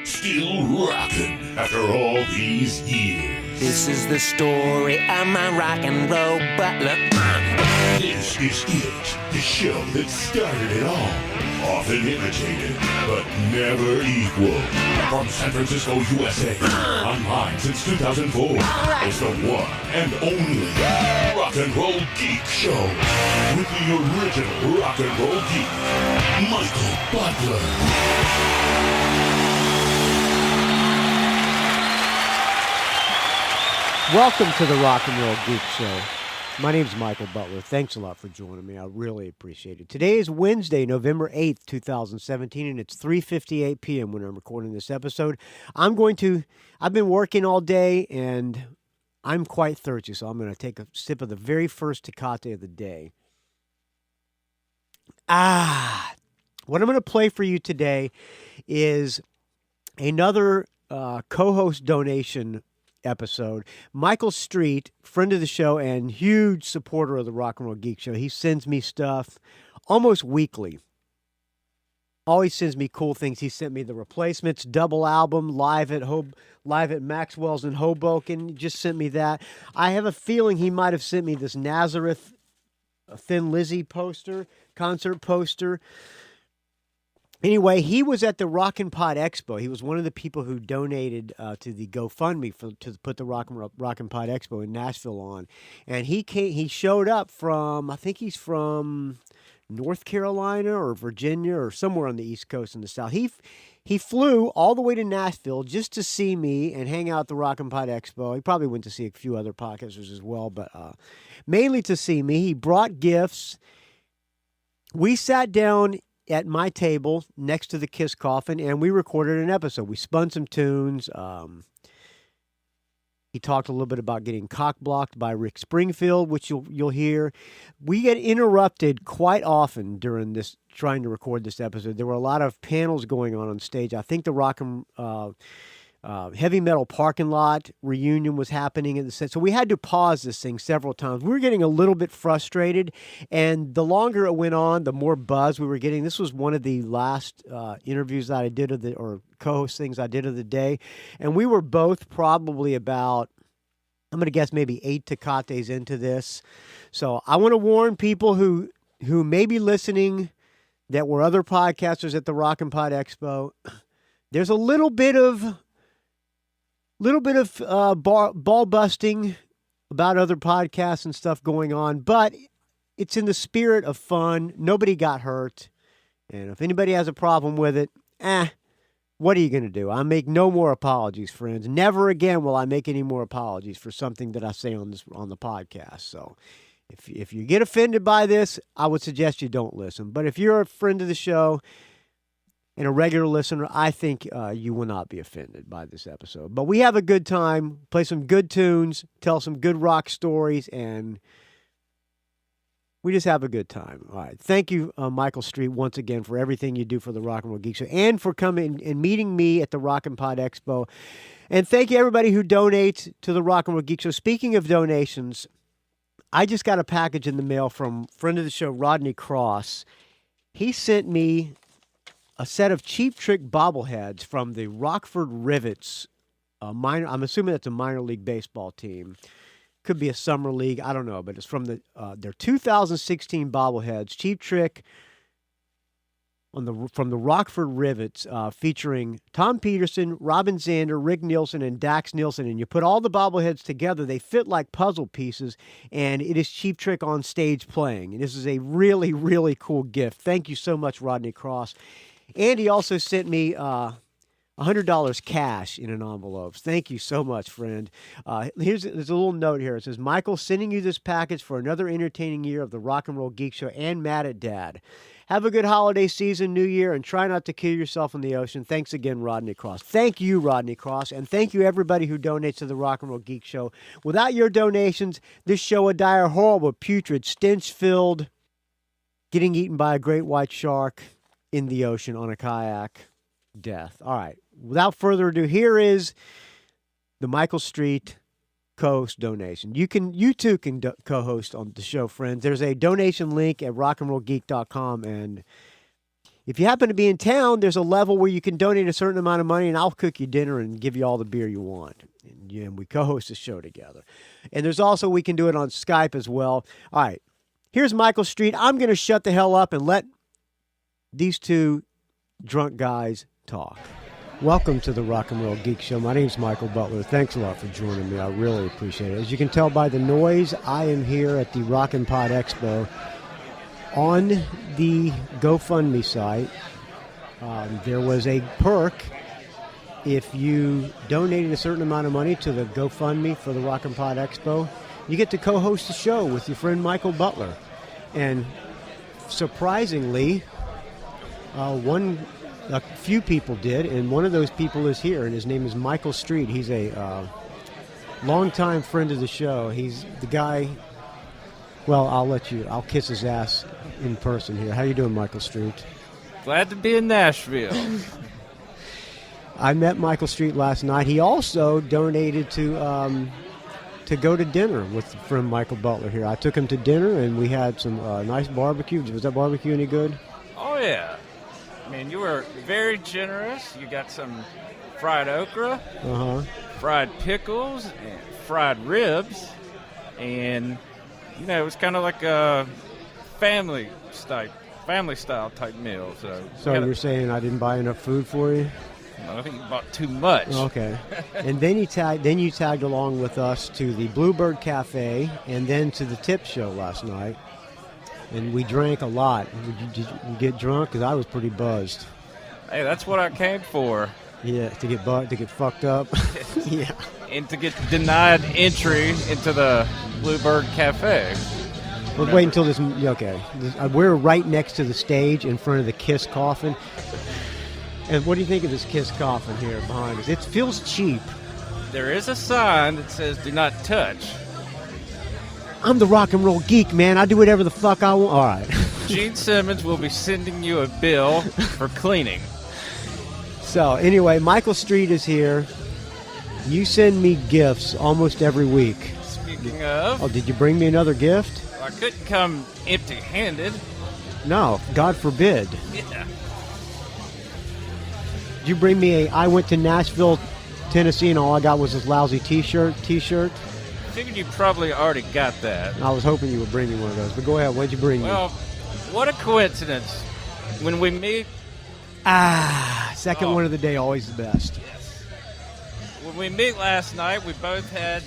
Still rocking after all these years. This is the story of my rock and roll butler. This is it, the show that started it all. Often imitated, but never equal. From San Francisco, USA, online since 2004. It's the one and only Rock and Roll Geek Show. With the original Rock and Roll Geek, Michael Butler. Welcome to the Rock and Roll Geek Show. My name's Michael Butler. Thanks a lot for joining me. I really appreciate it. Today is Wednesday, November 8th, 2017, and it's 3:58 p.m. when I'm recording this episode. I've been working all day, and I'm quite thirsty, so I'm going to take a sip of the very first Tecate of the day. What I'm going to play for you today is another co-host donation episode. Michael Street, friend of the show and huge supporter of the Rock and Roll Geek Show. He sends me stuff almost weekly. Always sends me cool things. He sent me the Replacements double album live at Maxwell's in Hoboken. He just sent me that. I have a feeling he might have sent me this Nazareth Thin Lizzy concert poster. Anyway, he was at the Pod Expo. He was one of the people who donated to the GoFundMe to put the Rock and Pod Expo in Nashville on. And he showed up from, I think he's from North Carolina or Virginia or somewhere on the East Coast in the South. He flew all the way to Nashville just to see me and hang out at the Rock and Pod Expo. He probably went to see a few other podcasters as well, but mainly to see me. He brought gifts. We sat down at my table next to the Kiss coffin, and we recorded an episode. We spun some tunes. He talked a little bit about getting cock-blocked by Rick Springfield, which you'll hear. We get interrupted quite often during this, trying to record this episode. There were a lot of panels going on stage. I think the Rock and Heavy Metal Parking Lot reunion was happening at the set. So we had to pause this thing several times. We were getting a little bit frustrated, and the longer it went on, the more buzz we were getting. This was one of the last interviews that I did or co-host things I did of the day, and we were both probably about, I'm going to guess maybe 8 Tecates into this. So I want to warn people who may be listening that were other podcasters at the Rock and Pod Expo. There's a little bit of ball busting about other podcasts and stuff going on, but it's in the spirit of fun. Nobody got hurt. And if anybody has a problem with it, what are you going to do? I make no more apologies, friends. Never again will I make any more apologies for something that I say on the podcast. So if you get offended by this, I would suggest you don't listen. But if you're a friend of the show and a regular listener, I think you will not be offended by this episode. But we have a good time, play some good tunes, tell some good rock stories, and we just have a good time. All right. Thank you, Michael Street, once again for everything you do for the Rock and Roll Geek Show and for coming and meeting me at the Rock and Pod Expo. And thank you, everybody who donates to the Rock and Roll Geek Show. Speaking of donations, I just got a package in the mail from friend of the show, Rodney Cross. He sent me a set of Cheap Trick bobbleheads from the Rockford Rivets I'm assuming it's a minor league baseball team. Could be a summer league. I don't know, but it's from their 2016 bobbleheads. Cheap Trick from the Rockford Rivets, featuring Tom Peterson, Robin Zander, Rick Nielsen, and Dax Nielsen. And you put all the bobbleheads together, they fit like puzzle pieces, and it is Cheap Trick on stage playing. And this is a really, really cool gift. Thank you so much, Rodney Cross. And he also sent me $100 cash in an envelope. Thank you so much, friend. There's a little note here. It says, Michael, sending you this package for another entertaining year of the Rock and Roll Geek Show and Mad at Dad. Have a good holiday season, New Year, and try not to kill yourself in the ocean. Thanks again, Rodney Cross. Thank you, Rodney Cross, and thank you, everybody who donates to the Rock and Roll Geek Show. Without your donations, this show would die a horrible, putrid, stench-filled, getting eaten by a great white shark in the ocean on a kayak death. All right. Without further ado, here is the Michael Street co-host donation. You too can co-host on the show, friends. There's a donation link at rockandrollgeek.com, and if you happen to be in town, there's a level where you can donate a certain amount of money, and I'll cook you dinner and give you all the beer you want. And we co-host the show together. And there's also, we can do it on Skype as well. All right, here's Michael Street. I'm going to shut the hell up and let these two drunk guys talk. Welcome to the Rock and Roll Geek Show. My name's Michael Butler. Thanks a lot for joining me. I really appreciate it. As you can tell by the noise, I am here at the Rock and Pod Expo. On the GoFundMe site, there was a perk. If you donated a certain amount of money to the GoFundMe for the Rock and Pod Expo, you get to co-host the show with your friend Michael Butler. And surprisingly, a few people did, and one of those people is here, and his name is Michael Street. He's a longtime friend of the show. He's the guy. Well, I'll kiss his ass in person here. How you doing, Michael Street? Glad to be in Nashville. I met Michael Street last night. He also donated to go to dinner with friend Michael Butler here. I took him to dinner, and we had some nice barbecue. Was that barbecue any good? Oh, yeah. I mean, you were very generous. You got some fried okra, fried pickles, and fried ribs, and it was kind of like a family style type meal. So you're saying I didn't buy enough food for you? I think you bought too much. Okay. And then you tagged along with us to the Bluebird Cafe and then to the Tip Show last night. And we drank a lot. Did you get drunk? Because I was pretty buzzed. Hey, that's what I came for. Yeah, to get fucked up. Yeah. And to get denied entry into the Bluebird Cafe. We'll wait until this. Okay. We're right next to the stage in front of the Kiss coffin. And what do you think of this Kiss coffin here behind us? It feels cheap. There is a sign that says "Do not touch." I'm the rock and roll geek, man. I do whatever the fuck I want. All right. Gene Simmons will be sending you a bill for cleaning. So, anyway, Michael Street is here. You send me gifts almost every week. Speaking of... Oh, did you bring me another gift? I couldn't come empty-handed. No, God forbid. Yeah. Did you bring me I went to Nashville, Tennessee, and all I got was this lousy T-shirt? I figured you probably already got that. I was hoping you would bring me one of those, but go ahead. What'd you bring me? Well, what a coincidence. When we meet... Second one of the day, always the best. Yes. When we meet last night, we both had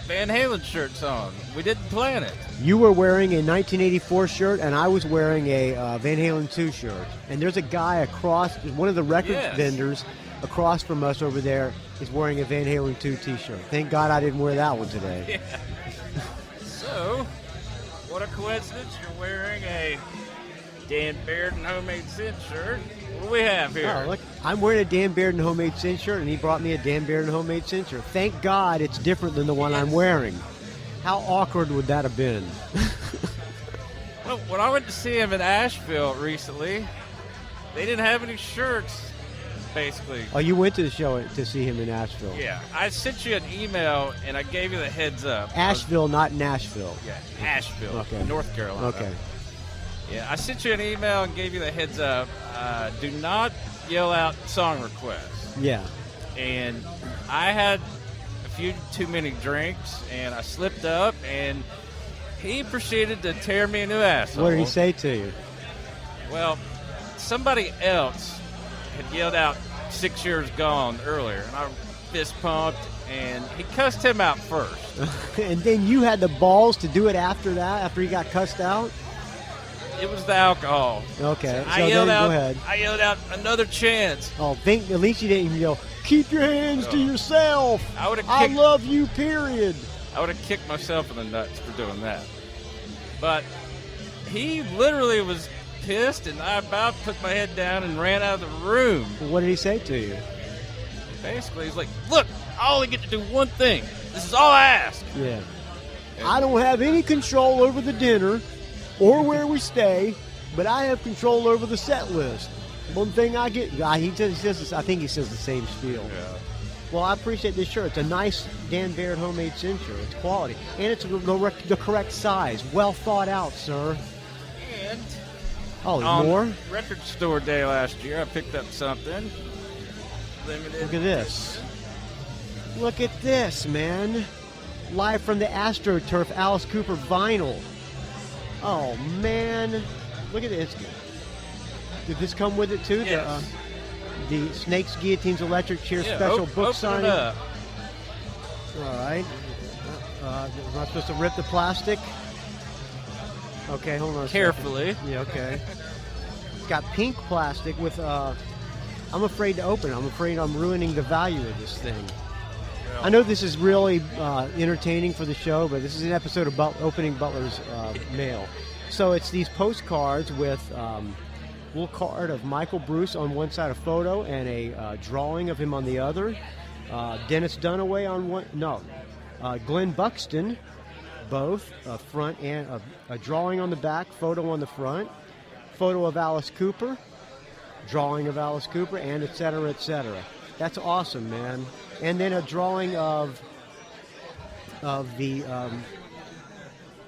Van Halen shirts on. We didn't plan it. You were wearing a 1984 shirt, and I was wearing a Van Halen 2 shirt. And there's a guy across, one of the record vendors across from us over there is wearing a Van Halen 2 T-shirt. Thank God I didn't wear that one today. Yeah. So, what a coincidence. You're wearing a Dan Baird and Homemade Sin shirt. What do we have here? Oh, look, I'm wearing a Dan Baird and Homemade Sin shirt, and he brought me a Dan Baird and Homemade Sin shirt. Thank God it's different than the one I'm wearing. How awkward would that have been? Well, when I went to see him in Asheville recently, they didn't have any shirts, basically. Oh, you went to the show to see him in Asheville? Yeah. I sent you an email, and I gave you the heads up. Asheville, not Nashville. Yeah, Asheville, okay. North Carolina. Okay. Yeah, I sent you an email and gave you the heads up. Do not yell out song requests. Yeah. And I had a few too many drinks, and I slipped up, and he proceeded to tear me a new asshole. What did he say to you? Well, somebody else had yelled out 6 Years Gone earlier, and I fist pumped, and he cussed him out first. And then you had the balls to do it after that, after he got cussed out? It was the alcohol. Okay, so I yelled out, go ahead. I yelled out, "Another chance." Oh, at least you didn't yell, "Keep your hands to yourself. I love you, period." I would have kicked myself in the nuts for doing that. But he literally was pissed, and I about put my head down and ran out of the room. What did he say to you? Basically, he's like, "Look, I only get to do one thing. This is all I ask." Yeah. I don't have any control over the dinner or where we stay, but I have control over the set list. One thing I get, he says this, I think he says the same spiel. Yeah. Well, I appreciate this shirt. It's a nice Dan Baird Homemade Sin shirt. It's quality. And it's the correct size. Well thought out, sir. And Oh, On more? Record Store Day last year, I picked up something. Limited. Look at this. Look at this, man. Live from the AstroTurf Alice Cooper vinyl. Oh, man. Look at this. Did this come with it, too? Yes. The Snakes, Guillotines, Electric Chair Yeah, special book open signing. it up. All right. Am I supposed to rip the plastic? Okay, hold on a Carefully. second. Yeah, okay. It's got pink plastic with, I'm afraid to open it. I'm afraid I'm ruining the value of this thing. Well, I know this is really entertaining for the show, but this is an episode of opening Butler's mail. So it's these postcards with a little card of Michael Bruce on one side, a photo, and a drawing of him on the other. Dennis Dunaway on one, Glenn Buxton, both, front and a drawing on the back, photo on the front, photo of Alice Cooper, drawing of Alice Cooper, and et cetera, et cetera. That's awesome, man. And then a drawing of the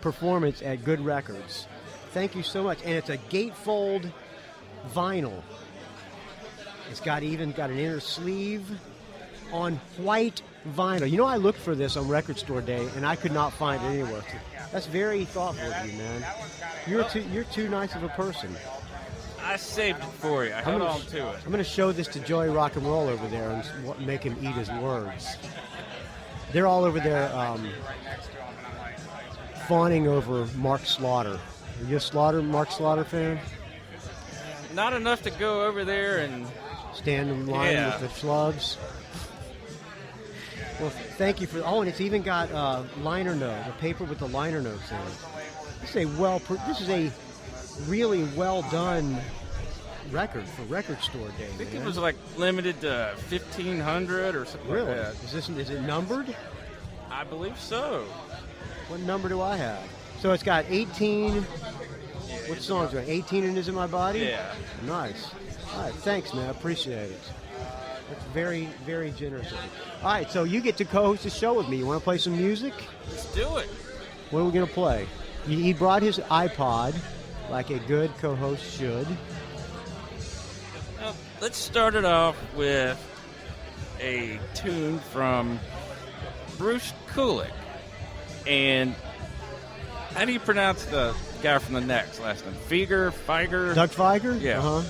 performance at Good Records. Thank you so much. And it's a gatefold vinyl. It's got an inner sleeve on white vinyl. You know, I looked for this on Record Store Day, and I could not find it anywhere. That's very thoughtful of you, man. You're too nice of a person. I saved it for you. I held on to it. I'm going to show this to Joey Rock and Roll over there and make him eat his words. They're all over there fawning over Mark Slaughter. Are you a Mark Slaughter fan? Not enough to go over there and Stand in line with the slugs. Well, thank you for. Oh, and it's even got liner notes, a paper with the liner notes in it. This is a really well done record for Record Store Day. I think it was like limited to 1,500 or something Really? like that. Is it numbered? I believe so. What number do I have? So it's got 18. What songs are 18 and Is in My Body? Yeah. Nice. All right, thanks, man. I appreciate it. That's very, very generous of you. All right, so you get to co-host the show with me. You want to play some music? Let's do it. What are we going to play? He brought his iPod, like a good co-host should. Well, let's start it off with a tune from Bruce Kulick. And how do you pronounce the guy from the Next last name? Feiger? Doug Feiger? Yeah. Uh-huh.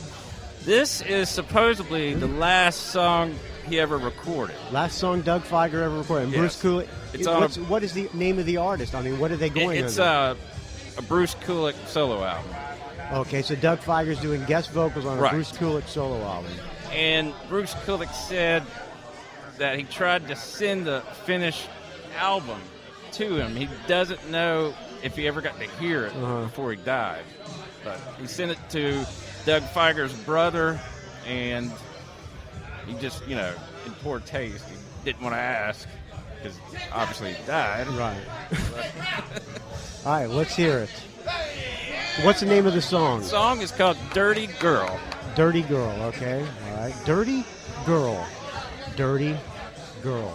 This is supposedly the last song he ever recorded. Last song Doug Feiger ever recorded. And Yes. Bruce Kulick. It's What is the name of the artist? I mean, what are they going It's under? a Bruce Kulick solo album. Okay, so Doug Feiger's doing guest vocals on a Right. Bruce Kulick solo album. And Bruce Kulick said that he tried to send the finished album to him. He doesn't know if he ever got to hear it before he died. But he sent it to Doug Feiger's brother, and he just, in poor taste, he didn't want to ask because obviously he died. Right. All right, let's hear it. What's the name of the song? The song is called Dirty Girl. Dirty Girl, okay. All right. Dirty Girl. Dirty Girl.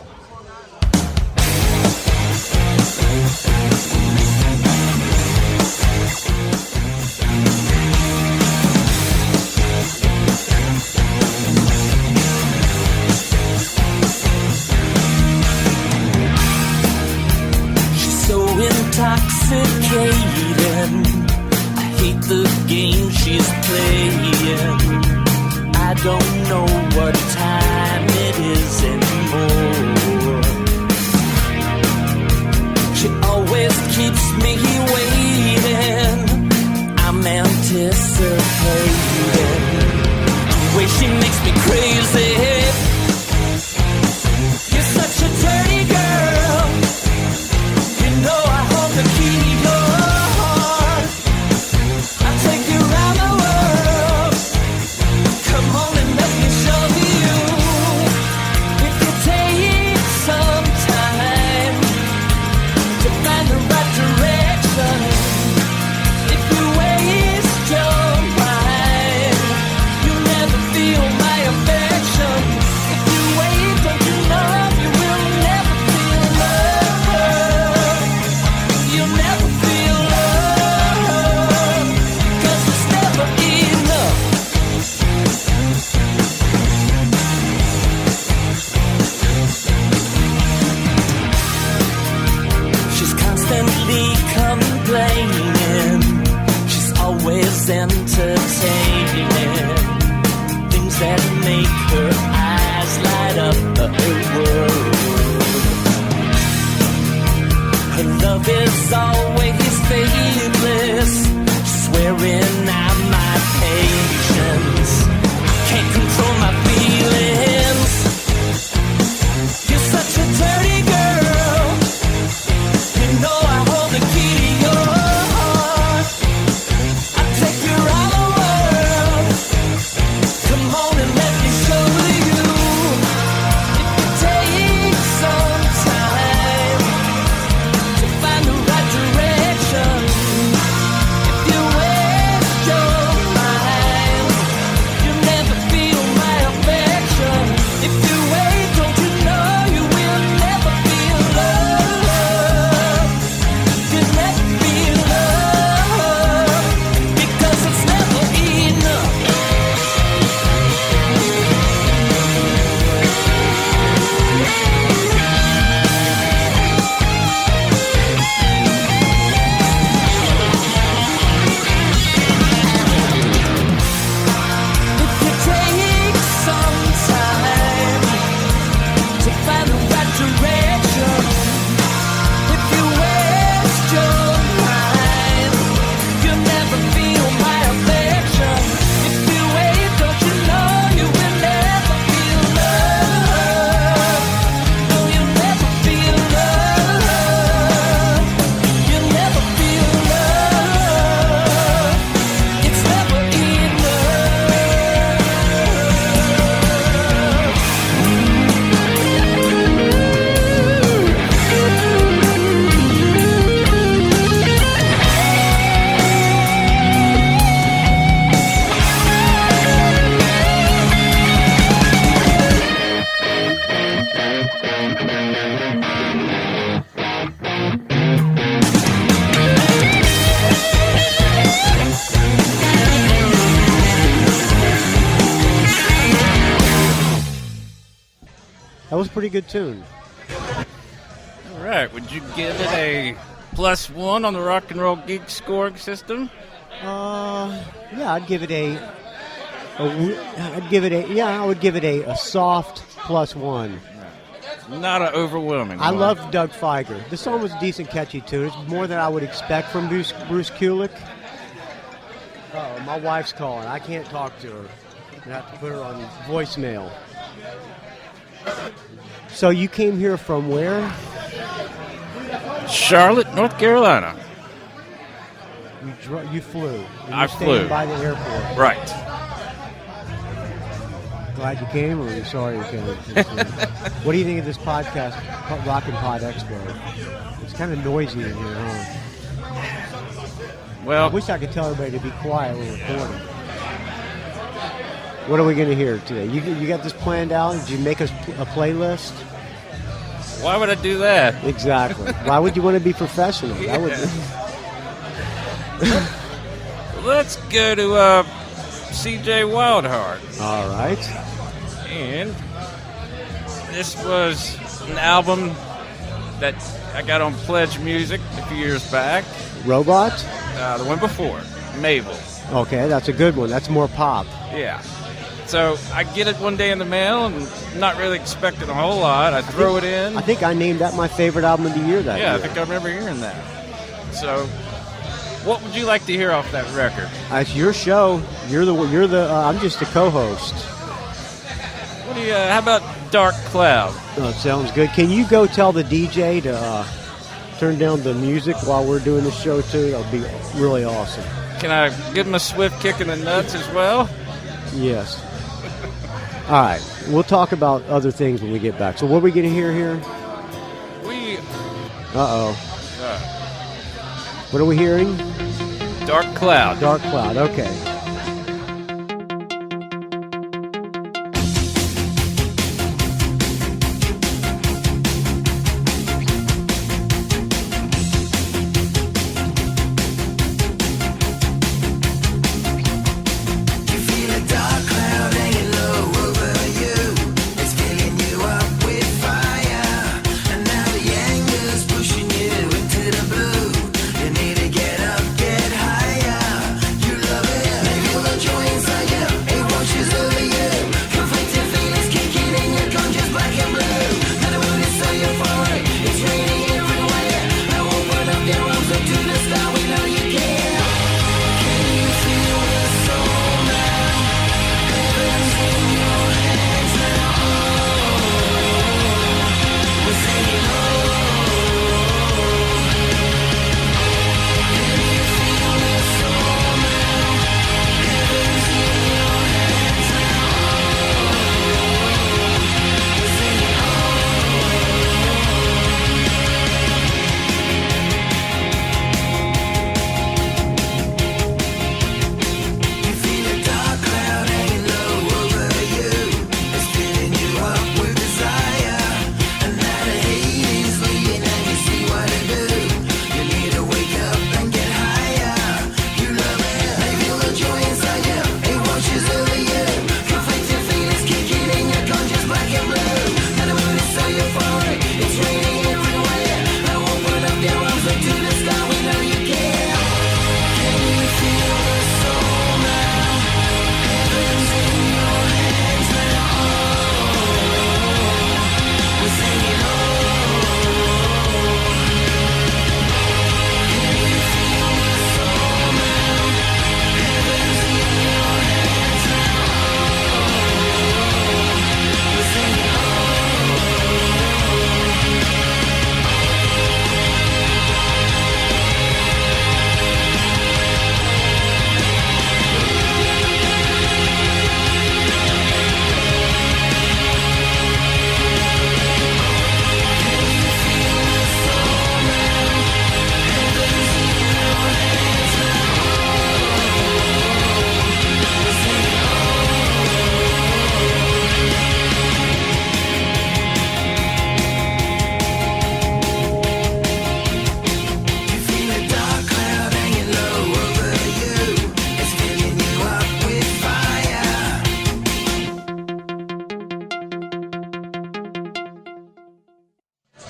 She's so intoxicating. I hate the game she's playing. I don't know what time it is anymore. She always keeps me waiting. I'm anticipating the way she makes me crazy. You're such a dirty girl. You know I hold the key to your heart. I'll take you around the world. Come on and let me show you. If you take some time to find the right direction, if you waste your mind, you'll never feel my affection. make her eyes light up the world. Her love is always faithless, swearing out my patience. I can't control my feelings. You're such a dirty girl. You know I hold the key to your heart. I'll take you around the world. Come on and let me show you. If you take some time to find the right direction, if you waste your mind, you'll never feel my affection. If you wait, don't you know you will never feel love? You'll never feel love, because it's never enough. If you take some time to find the right direction, if you waste your mind, you'll never feel my affection. If you wait, don't you know you will never feel love? No, you'll never feel love. You'll never feel love. It's never enough. That was a pretty good tune. All right, would you give it a +1 on the Rock and Roll Geek scoring system? Yeah, I would give it a soft +1. Not an overwhelming I one. love Doug Feiger. This song was a decent, catchy tune. It's more than I would expect from Bruce Kulick. Oh, my wife's calling. I can't talk to her. I have to put her on voicemail. So you came here from where? Charlotte, North Carolina. You flew. And I you're staying flew. by the airport. Right. Glad you came, or are you sorry you came? What do you think of this podcast, Rockin' Pod Expo? It's kind of noisy in here, huh? I Well, wish I could tell everybody to be quiet when we're recording. What are we going to hear today? You got this planned out? Did you make us a playlist? why would I do that? Exactly. Why would you want to be professional? That would. Let's go to CJ Wildheart. All right. And this was an album that I got on Pledge Music a few years back. Robot? The one before, Mabel. Okay, that's a good one. That's more pop. Yeah. So I get it one day in the mail and not really expecting a whole lot. I throw it in. I think I named that my favorite album of the year that year. Yeah, I think I remember hearing that. So what would you like to hear off that record? It's your show. You're the. I'm just a co-host. What do you? How about Dark Cloud? Oh, it sounds good. Can you go tell the DJ to turn down the music while we're doing the show too? That would be really awesome. Can I give him a swift kick in the nuts as well? Yes. All right. We'll talk about other things when we get back. So what are we going to hear here? Uh-oh. What are we hearing? Dark Cloud. Dark Cloud. Okay. Pushing you into the blue. You need to get up, get higher. You love it.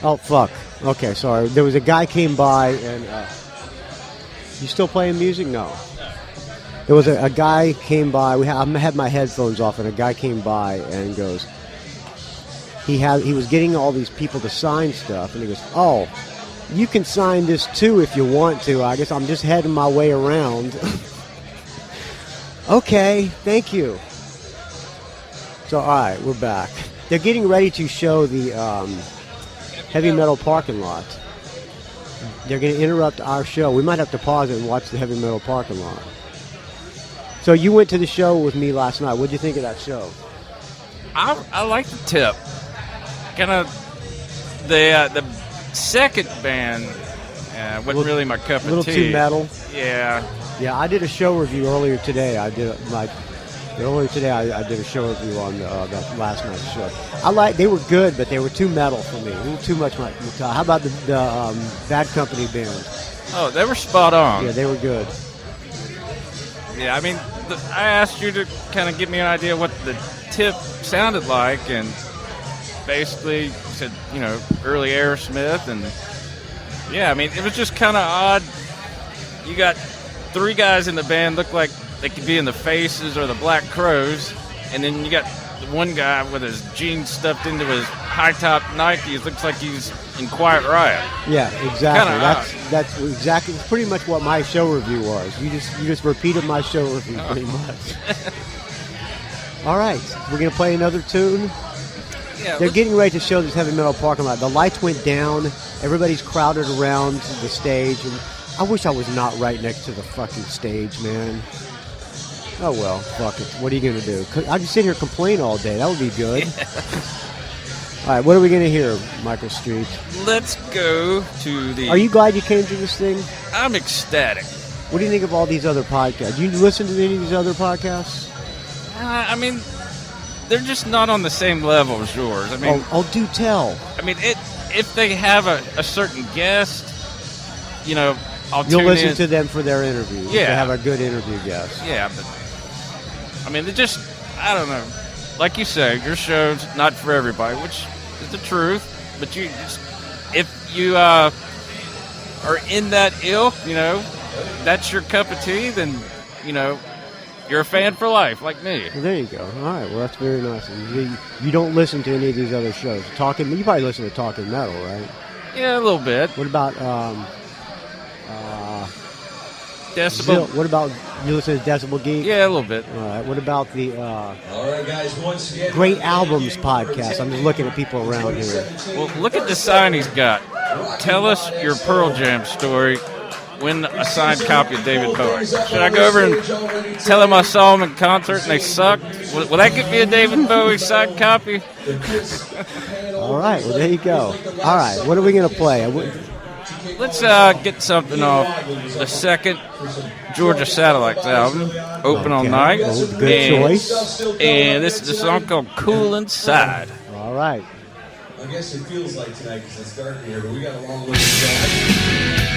Oh, fuck. Okay, sorry. There was a guy came by and... you still playing music? No. There was a guy came by. I had my headphones off, and a guy came by and goes... He was getting all these people to sign stuff, and he goes, "Oh, you can sign this too if you want to. I guess I'm just heading my way around." Okay, thank you. So, all right, we're back. They're getting ready to show the heavy metal parking lot. They're going to interrupt our show. We might have to pause it and watch the heavy metal parking lot. So you went to the show with me last night. What did you think of that show? I like the tip. Kind of the second band wasn't really my cup of tea. A little too metal. Yeah. Yeah, I did a show review earlier today. I did a show review on that last night's show. They were good, but they were too metal for me. A little too much metal. How about the Bad Company band? Oh, they were spot on. Yeah, they were good. Yeah, I mean, I asked you to kind of give me an idea what the tip sounded like, and basically said, early Aerosmith, and yeah, I mean, it was just kind of odd. You got 3 guys in the band look like they could be in the Faces or the Black Crowes, and then you got one guy with his jeans stuffed into his high-top Nikes. Looks like he's in Quiet Riot. Yeah, exactly. Kinda That's exactly pretty much what my show review was. You just repeated my show review pretty much. All right, we're gonna play another tune. Yeah, They're getting ready to show this heavy metal parking lot. The lights went down. Everybody's crowded around the stage, and I wish I was not right next to the fucking stage, man. Oh well, fuck it. What are you gonna do? I'll just sit here and complain all day. That would be good. All right, what are we gonna hear, Michael Street? Let's go to the... Are you glad you came to this thing? I'm ecstatic. What do you think of all these other podcasts? Do you listen to any of these other podcasts? I mean, they're just not on the same level as yours. I mean, do tell. I mean, if they have a certain guest, I'll You'll tune listen in. to them for their interview. Yeah. If they have a good interview guest. Yeah, but I mean, they just, I don't know. Like you say, your show's not for everybody, which is the truth. But you just, if you are in that ilk, that's your cup of tea, then, you're a fan for life, like me. Well, there you go. All right. Well, that's very nice. You don't listen to any of these other shows. You probably listen to Talking Metal, right? Yeah, a little bit. What about Decibel? What about you listen to Decibel Geek? Yeah, a little bit. All right. What about the All right, guys, once again, Great Albums podcast? I'm just looking at people around here. Well, look at the sign he's got. Tell us your Pearl Jam story. Win a signed copy of David Bowie. Should I go over and tell him I saw him in concert and they sucked? Will that get me a David Bowie signed copy? All right. Well, there you go. All right. What are we going to play? Let's get something off the second Georgia Satellites album, Open All Night. Good choice. And this is a song called Cool Inside. All right. I guess it feels like tonight because it's dark in here, but we got a long way to go.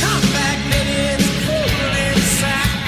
Come back, baby, it's cool inside.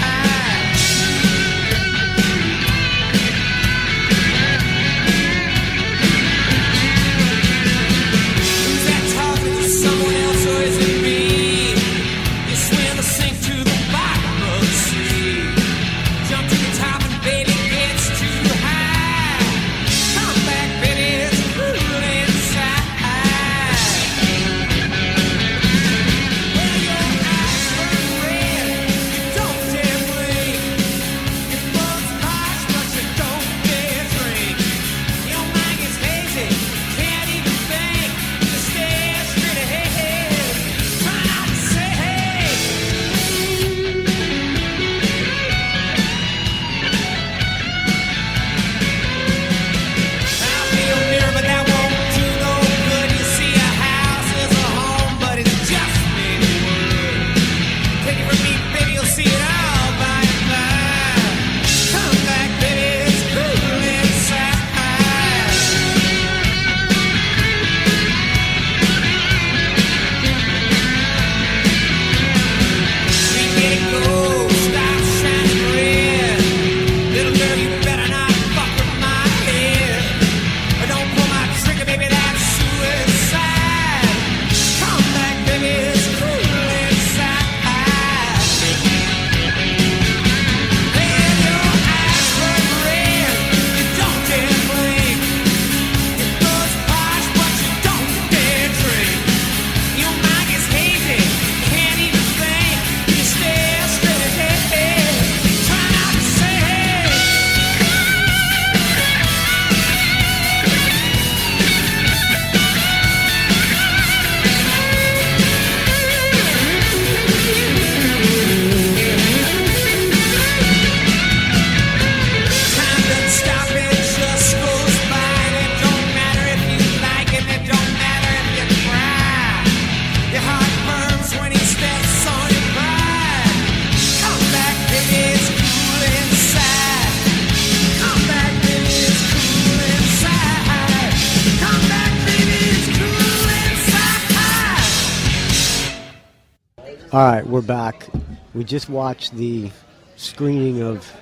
All right, we're back. We just watched the screening of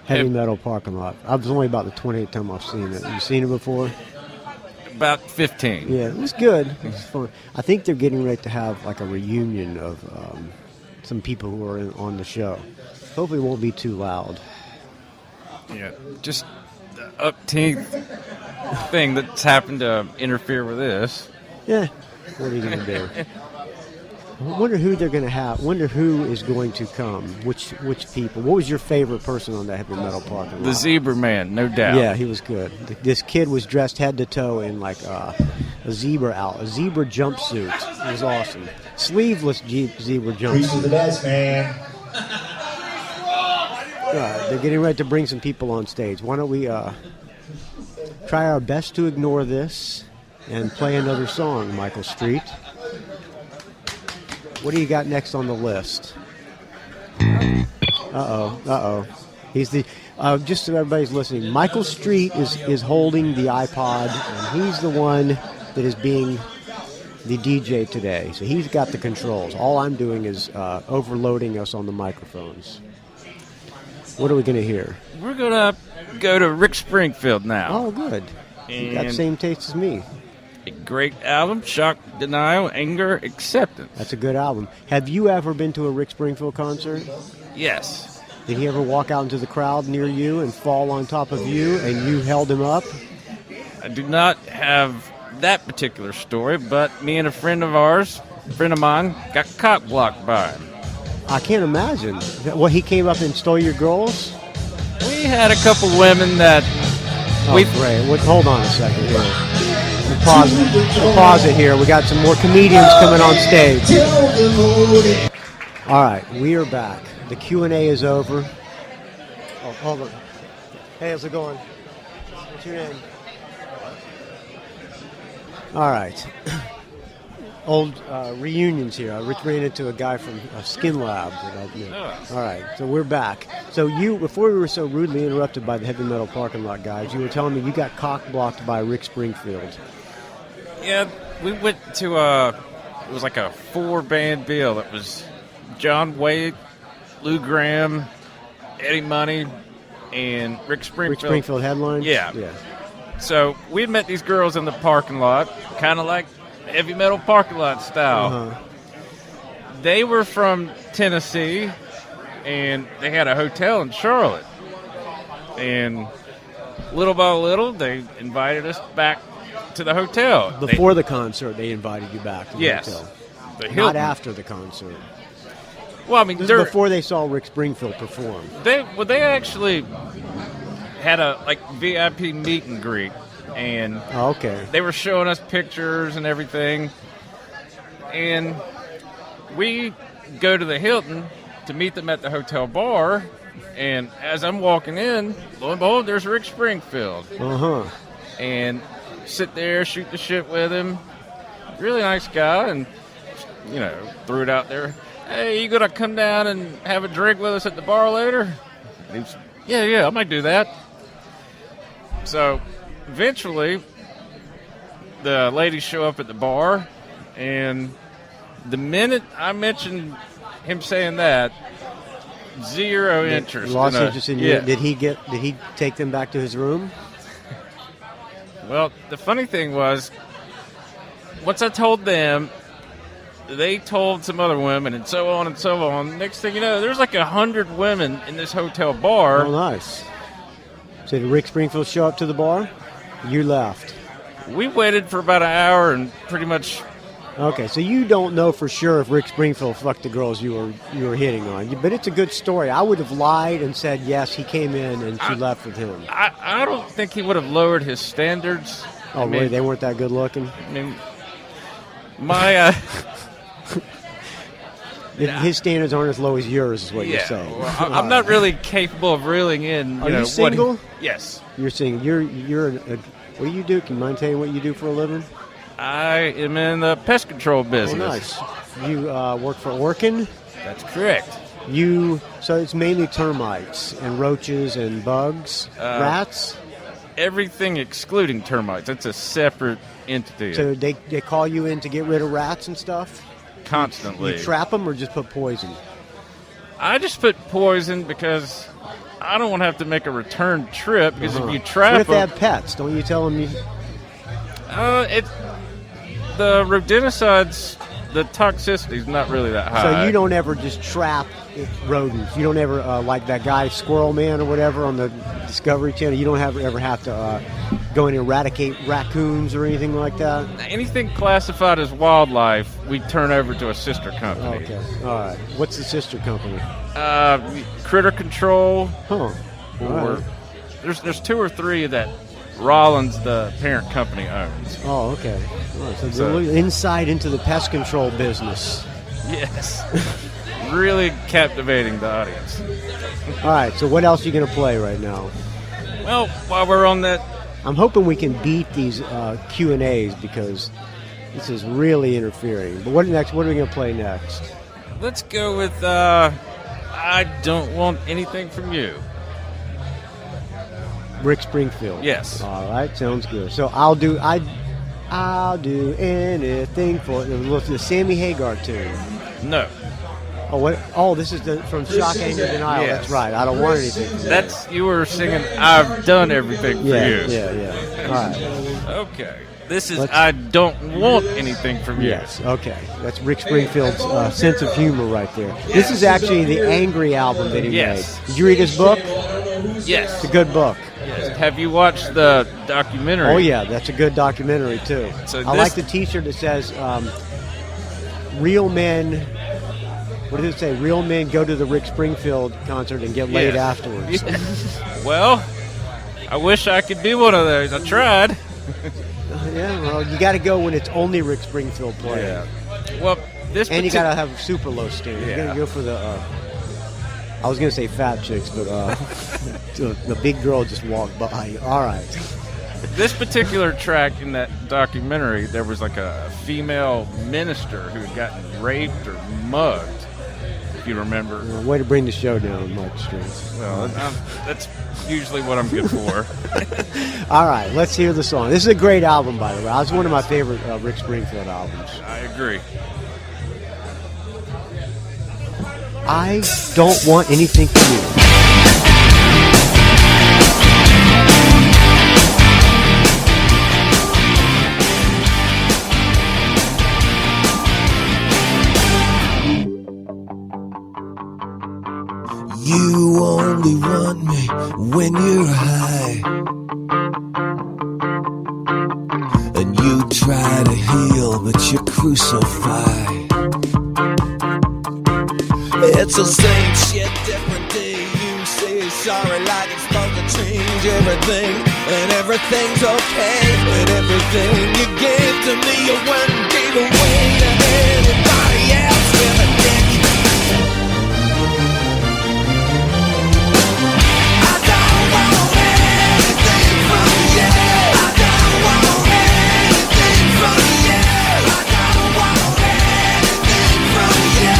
Heavy Metal Parking Lot. I was only about the 28th time I've seen it. Have you seen it before? About 15. Yeah, it was good. It was fun. I think they're getting ready to have like a reunion of some people who are on the show. Hopefully it won't be too loud. Yeah, just the upteenth thing that's happened to interfere with this. Yeah, what are you going to do? I wonder who they're going to have. Wonder who is going to come. Which people? What was your favorite person on that Heavy Metal Parking Lot? The Zebra Man, no doubt. Yeah, he was good. This kid was dressed head to toe in like a zebra jumpsuit. It was awesome. Sleeveless zebra jumpsuit. Preach to the best, man. They're getting ready to bring some people on stage. Why don't we try our best to ignore this and play another song, Michael Street. What do you got next on the list? Uh-oh. He's the just so everybody's listening, Michael Street is holding the iPod, and he's the one that is being the DJ today. So he's got the controls. All I'm doing is overloading us on the microphones. What are we going to hear? We're going to go to Rick Springfield now. Oh, good. You got the same taste as me. A great album, Shock, Denial, Anger, Acceptance. That's a good album. Have you ever been to a Rick Springfield concert? Yes. Did he ever walk out into the crowd near you and fall on top of you and you held him up? I do not have that particular story, but me and a friend of mine, got cock blocked by him. I can't imagine. What, he came up and stole your girls? We had a couple women that... Great. Hold on a second here. We'll pause it here. We got some more comedians coming on stage. All right, we are back. The Q&A is over. Oh, hold on. Hey, how's it going? What's your name? All right. Old reunions here. I ran into a guy from Skin Lab. All right, so we're back. So before we were so rudely interrupted by the Heavy Metal Parking Lot guys, you were telling me you got cock blocked by Rick Springfield. Yeah, we went to it was like a 4-band bill. It was John Waite, Lou Gramm, Eddie Money, and Rick Springfield. Rick Springfield headlines? Yeah. So we met these girls in the parking lot, kind of like Heavy Metal Parking Lot style. Uh-huh. They were from Tennessee, and they had a hotel in Charlotte. And little by little, they invited us back to the hotel. Before the concert, they invited you back to the hotel. Not after the concert. Well, I mean, this is before they saw Rick Springfield perform. They actually had a VIP meet and greet, and they were showing us pictures and everything. And we go to the Hilton to meet them at the hotel bar, and as I'm walking in, lo and behold, there's Rick Springfield. And sit there, shoot the shit with him. Really nice guy, and threw it out there. Hey, you gonna come down and have a drink with us at the bar later? And he was, yeah, I might do that. So eventually, the ladies show up at the bar, and the minute I mentioned him saying that, zero interest. Lost interest in you. Did he take them back to his room? Well, the funny thing was, once I told them, they told some other women, and so on and so on. Next thing you know, there's like 100 women in this hotel bar. Oh, nice. So did Rick Springfield show up to the bar? You left. We waited for about an hour and pretty much... Okay, so you don't know for sure if Rick Springfield fucked the girls you were hitting on. But it's a good story. I would have lied and said, yes, he came in and she left with him. I don't think he would have lowered his standards. Oh, really? They weren't that good looking? I mean, my... His standards aren't as low as yours, is what you're saying. Well, I'm not really capable of reeling in. Are you single? Yes. You're single. What do you do? Can you mind telling what you do for a living? I am in the pest control business. Oh, nice. You work for Orkin? That's correct. So it's mainly termites and roaches and bugs, rats? Everything excluding termites. It's a separate entity. So they call you in to get rid of rats and stuff? constantly. You trap them or just put poison? I just put poison because I don't want to have to make a return trip, because if you trap What if they them... have pets? Don't you tell them you... The rodenticides, the toxicity is not really that high. So you don't ever just trap rodents? You don't ever, like that guy Squirrel Man or whatever on the Discovery Channel, you don't ever have to go and eradicate raccoons or anything like that? Anything classified as wildlife, we turn over to a sister company. Okay, all right. What's the sister company? Critter Control. Huh. Or Right. there's 2 or 3 that Rollins, the parent company, owns. Oh, okay. All right, so, So- a little insight into the pest control business. Yes. Really captivating the audience. All right, so what else are you going to play right now? Well, while we're on that, I'm hoping we can beat these Q&As because this is really interfering. But what next? What are we going to play next? let's go with I Don't Want Anything From You. Rick Springfield. Yes. All right, sounds good. So I'll do anything for the Sammy Hagar tune. No. Oh, what? Oh, this is from Shock, Anger, Denial. Yes. That's right. I don't want anything. That's, you were singing I've Done Everything For Yeah, You. yeah. All right. Okay. This is Let's- I Don't Want Anything From You. Yes. Okay. That's Rick Springfield's sense of humor right there. This is actually the Angry album that he Yes. made. Did you read his book? Yes. It's a good book. Yes. Have you watched the documentary? Oh yeah, that's a good documentary too. So I like the T-shirt that says "Real men." What does it say? Real men go to the Rick Springfield concert and get laid Yes. afterwards. Well, I wish I could be one of those. I tried. Yeah, well, you got to go when it's only Rick Springfield playing, Well, this and you got to have super low steam. You Yeah. got to go for the. I was gonna say fat chicks, but the big girl just walked by. All right. This particular track in that documentary, there was like a female minister who had gotten raped or mugged, if you remember. Way to bring the show down, Mike Strings. Well, that's usually what I'm good for. All right, let's hear the song. This is a great album, by the way. It's one of my favorite Rick Springfield albums. I agree. I don't want anything from you. You only want me when you're high, and you try to heal, but you crucify. It's the same shit, different day. You say sorry like it's supposed to change everything, and everything's okay. But everything you gave to me, you went and gave away to anybody else with a dick. I don't want anything from you. I don't want anything from you. I don't want anything from you.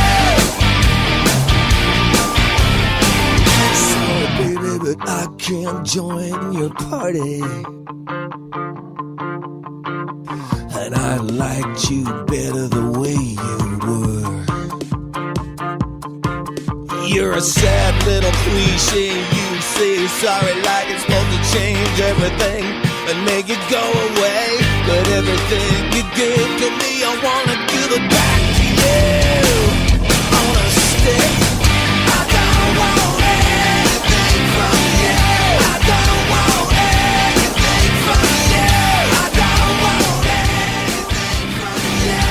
Sorry, baby, but I can't join your party. And I liked you better the way you were. You're a sad little cliche. You say sorry like it's supposed to change everything and make it go away. But everything you give to me, I wanna give it back to you on a stick. I don't want anything from you. I don't want anything from you. I don't want anything from you.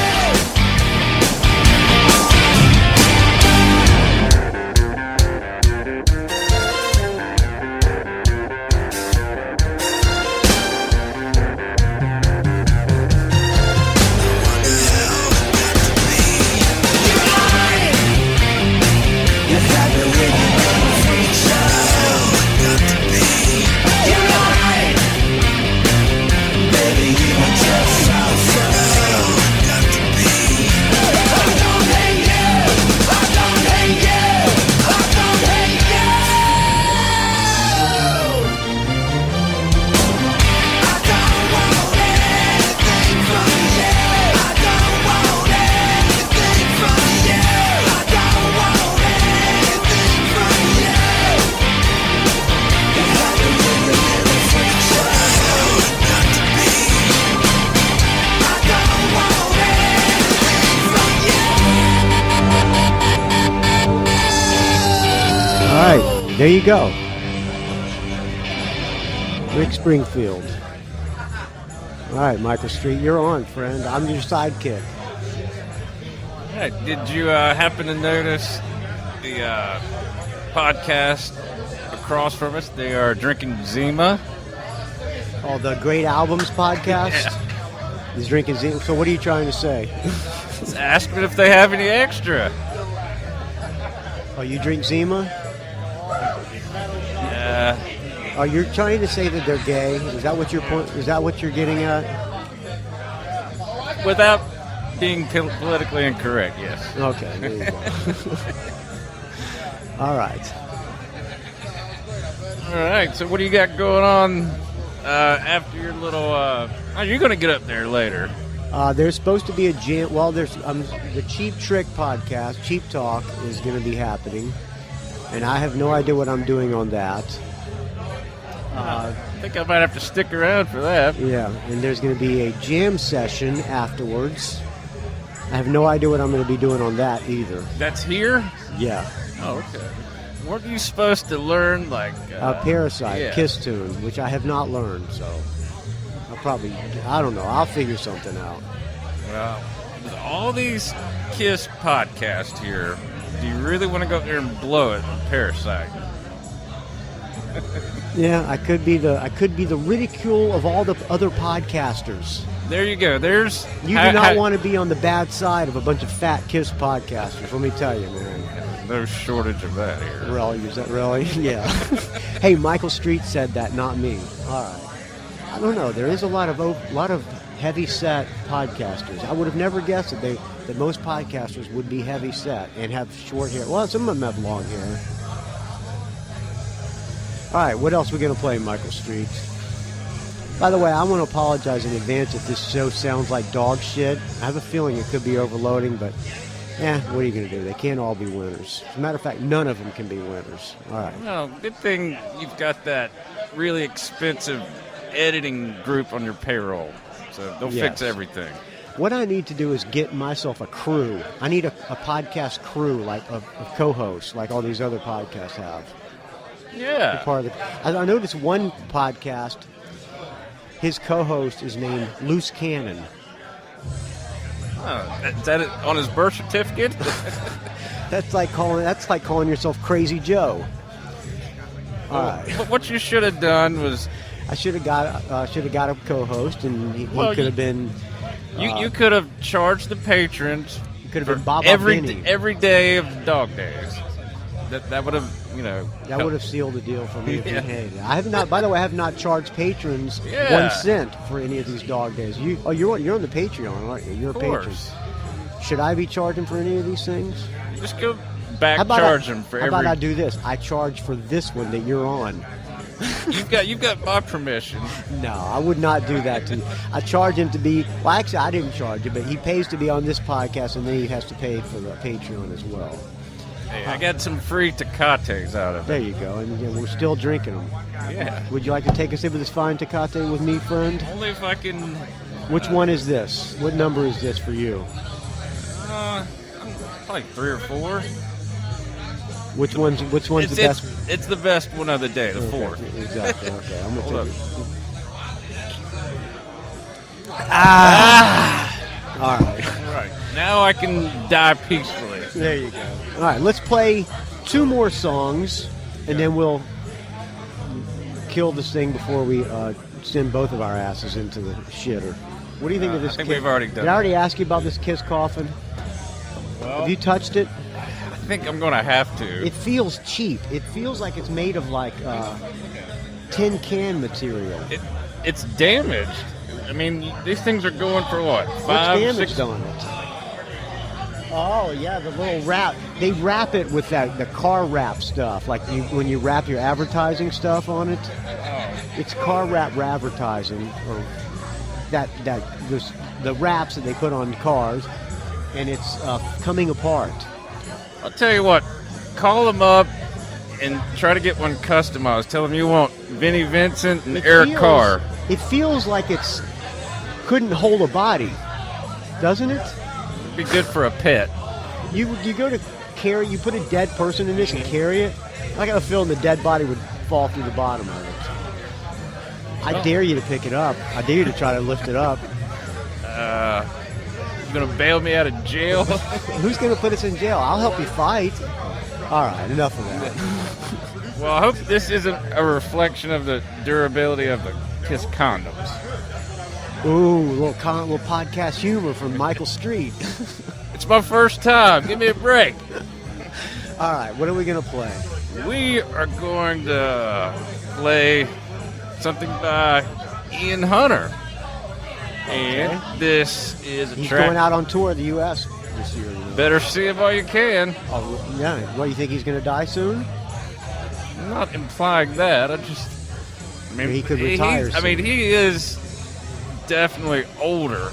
There you go. Rick Springfield. All right, Michael Street, you're on, friend. I'm your sidekick. Hey, did you happen to notice the podcast across from us? They are drinking Zima. Oh, the Great Albums podcast? Yeah. He's drinking Zima. So what are you trying to say? Just ask them if they have any extra. Oh, you drink Zima? Yeah. Oh, you're trying to say that they're gay? Is that what your point? Is that what you're getting at? Without being politically incorrect, yes. Okay, there you go. All right. All right, so what do you got going on after your little... oh, you're going to get up there later. There's supposed to be a jam. Well, there's the Cheap Trick podcast, Cheap Talk, is going to be happening. And I have no idea what I'm doing on that. I think I might have to stick around for that. Yeah, and there's going to be a jam session afterwards. I have no idea what I'm going to be doing on that either. That's here? Yeah. Oh, okay. Weren't you supposed to learn, like... Parasite, yeah. Kiss Tune, which I have not learned, so I don't know. I'll figure something out. Well, with all these Kiss podcasts here, do you really want to go up there and blow it on Parasite? Yeah, I could be the ridicule of all the other podcasters. There you go. There's... You do not want to be on the bad side of a bunch of fat Kiss podcasters, let me tell you, man. No shortage of that here. Really? Is that really? Yeah. Hey, Michael Street said that, not me. All right. I don't know. There is a lot of heavy-set podcasters. I would have never guessed that most podcasters would be heavy-set and have short hair. Well, some of them have long hair. All right, what else are we going to play, Michael Street? By the way, I want to apologize in advance if this show sounds like dog shit. I have a feeling it could be overloading, but what are you going to do? They can't all be winners. As a matter of fact, none of them can be winners. All right. Well, good thing you've got that really expensive editing group on your payroll, so they'll fix everything. What I need to do is get myself a crew. I need a podcast crew, like a co-host, like all these other podcasts have. Yeah. I noticed one podcast, his co-host is named Loose Cannon. Oh, is that it on his birth certificate? That's like calling yourself Crazy Joe. All right. What you should have done was... I should have got a co-host, and he could have been... You could have charged the patrons... You could have been Bob every day of dog days. That would have, That would have sealed the deal for me if you hated it. I have not. By the way, I have not charged patrons 1 cent for any of these dog days. You're on the Patreon, aren't you? You're a patron. Should I be charging for any of these things? Just go back charge them for every... How about I do this? I charge for this one that you're on. You've got my permission. No, I would not do that to you. I charge him to be... Well, actually, I didn't charge him, but he pays to be on this podcast, and then he has to pay for the Patreon as well. Hey, I got some free Tecates out of it. There you go, and we're still drinking them. Yeah. Would you like to take a sip of this fine Tecate with me, friend? Only if I can... Which one is this? What number is this for you? Probably 3 or 4. Which one's the best? It's the best one of the day, the 4th. Exactly. Okay, I'm Hold gonna up. take it. All right. All right. Now I can die peacefully. There you go. All right, let's play 2 more songs, and then we'll kill this thing before we send both of our asses into the shitter. What do you think of this? I think we've already done Did I already ask you about this Kiss coffin? Well, Have you touched it? I think I'm going to have to. It feels cheap. It feels like it's made of like tin can material. It's damaged. I mean, these things are going for what? What's 5, damaged 6? on it? Oh yeah, the little wrap. They wrap it with the car wrap stuff, like when you wrap your advertising stuff on it. It's car wrap advertising, or the wraps that they put on cars, and it's coming apart. I'll tell you what. Call them up and try to get one customized. Tell them you want Vinnie Vincent and Eric Carr. It feels like it's couldn't hold a body, doesn't it? It'd be good for a pet. You go to carry? You put a dead person in this and carry it? I got a feeling the dead body would fall through the bottom of it. I dare you to pick it up. I dare you to try to lift it up. You gonna bail me out of jail? Who's going to put us in jail? I'll help you fight. All right, enough of that. Well, I hope this isn't a reflection of the durability of the Kiss condoms. Ooh, little podcast humor from Michael Street. It's my first time. Give me a break. All right, what are we going to play? We are going to play something by Ian Hunter. And this is a He's track. going out on tour of the U.S. this year. You know. Better see it while you can. Oh, yeah. What, you think he's going to die soon? I'm not implying that. I mean, he could retire I mean, he is definitely older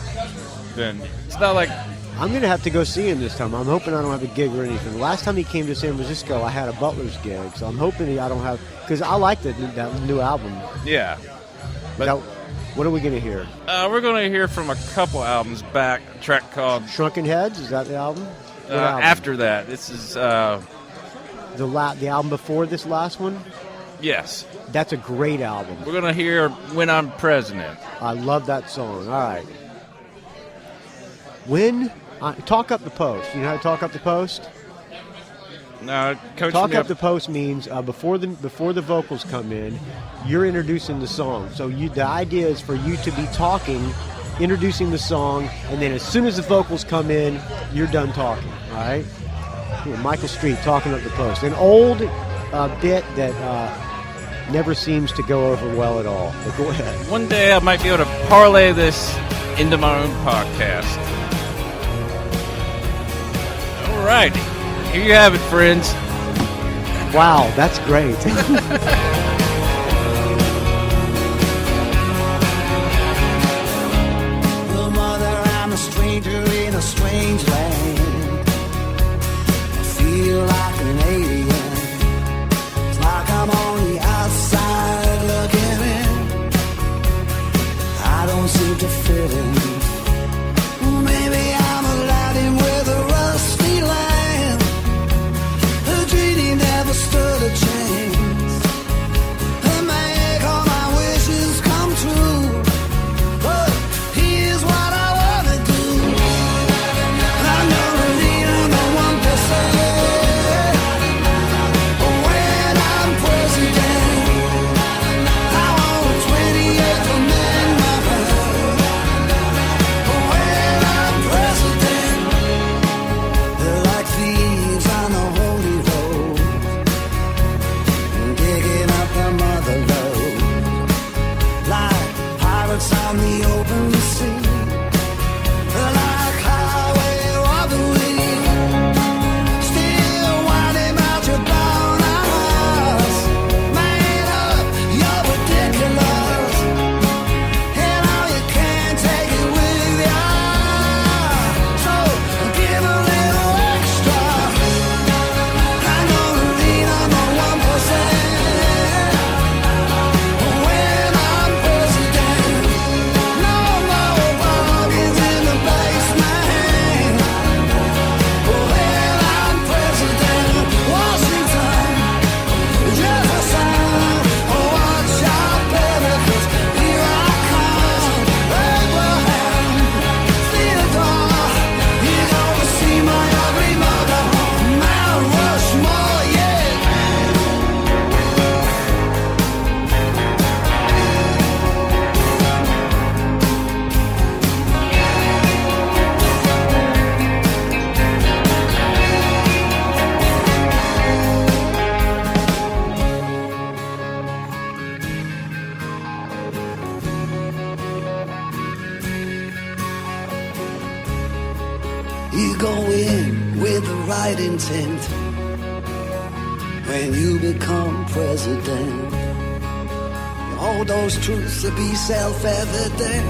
than. It's not like. I'm going to have to go see him this time. I'm hoping I don't have a gig or anything. The last time he came to San Francisco, I had a Butler's gig, so I'm hoping I don't have, because I like that new album. Yeah. But what are we going to hear? We're going to hear from a couple albums back, a track called Shrunken Heads. Is that the album? What album? After that, this is the album before this last one. Yes, that's a great album. We're going to hear When I'm President. I love that song. All right. Talk up the post. You know how to talk up the post? No, Coach. Talk up the post means before the vocals come in, you're introducing the song. So the idea is for you to be talking, introducing the song, and then as soon as the vocals come in, you're done talking. All right. Here, Michael Street, talking up the post, an old bit that never seems to go over well at all. But go ahead. One day I might be able to parlay this into my own podcast. All right. Here you have it, friends. Wow, that's great. Well, mother, I'm a stranger in a strange land. I feel like an alien. It's like I'm on the outside looking in. I don't seem to fit in. Well, maybe I'm Aladdin with a rusty lamp. A genie never stood a chance. To make all my wishes come true. But here's what I wanna do. I'm gonna lean on the 1%. When I'm president, I want 28 to mend my bed. When I'm president, they're like thieves on the holy road, digging up the mother lode, like pirates on the open sea, like highway robbery, still winding about your brown eyes, made up, you're ridiculous, and all you can take it with ya, so give a little extra. I'm gonna lean on the 1%. When I'm president, no more bargains in the basement. When I'm president, Washington, Jefferson, watch out, baby, 'cause here I come. Abraham, Theodore, you're gonna see my ugly mother on Mount Rushmore, yeah. You go in with the right intent when you become president. All those truths will be self-evident